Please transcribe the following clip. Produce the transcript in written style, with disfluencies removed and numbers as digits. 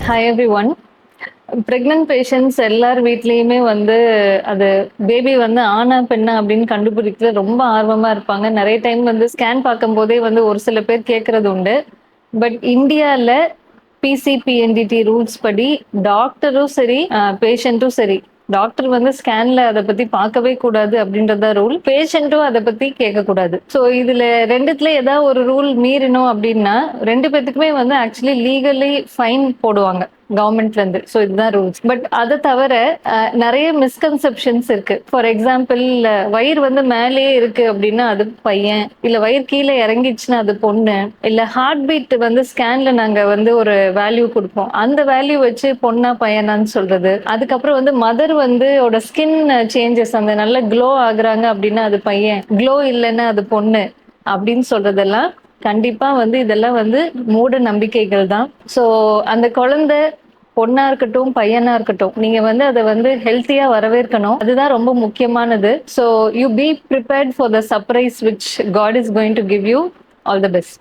Hi every one. Pregnant patients எல்லார் வீட்லேயுமே வந்து அது பேபி வந்து ஆணா பெண்ணா அப்படின்னு கண்டுபிடிக்க ரொம்ப ஆர்வமா இருப்பாங்க. நிறைய டைம் வந்து ஸ்கேன் பார்க்கும்போதே வந்து ஒரு சில பேர் கேட்கறது உண்டு. பட் இந்தியால பிசிபிஎன்டிடி ரூல்ஸ் படி டாக்டரும் சரி, பேஷண்ட்டும் சரி, டாக்டர் வந்து ஸ்கேன்ல அதை பத்தி பார்க்கவே கூடாது அப்படின்றத ரூல். பேஷண்ட்டும் அதை பத்தி கேட்கக்கூடாது. ஸோ இதுல ரெண்டுத்துல ஏதாவது ஒரு ரூல் மீறினோம் அப்படின்னா ரெண்டு பேத்துக்குமே வந்து ஆக்சுவலி லீகலி ஃபைன் போடுவாங்க கவர்மெண்ட்ல இருந்து. ஸோ இதுதான் ரூல்ஸ். பட் அதை தவிர நிறைய மிஸ்கன்செப்ஷன்ஸ் இருக்கு. ஃபார் எக்ஸாம்பிள், வயிறு வந்து மேலேயே இருக்கு அப்படின்னா அது பையன், இல்ல வயிறு கீழே இறங்கிடுச்சுன்னா அது பொண்ணு, இல்ல ஹார்ட் பீட் வந்து ஸ்கேன்ல நாங்க வந்து ஒரு வேல்யூ கொடுப்போம், அந்த வேல்யூ வச்சு பொண்ணா பையனான்னு சொல்றது. அதுக்கப்புறம் வந்து மதர் வந்து ஸ்கின் சேஞ்சஸ், அந்த நல்ல க்ளோ ஆகுறாங்க அப்படின்னா அது பையன், க்ளோ இல்லைன்னா அது பொண்ணு அப்படின்னு சொல்றதெல்லாம் கண்டிப்பா வந்து இதெல்லாம் வந்து மூட நம்பிக்கைகள் தான். ஸோ அந்த குழந்தை பொண்ணா இருக்கட்டும் பையனா இருக்கட்டும், நீங்க வந்து அதை வந்து ஹெல்த்தியா வரவேற்கணும். அதுதான் ரொம்ப முக்கியமானது. So you be prepared for the surprise which God is going to give you. All the best.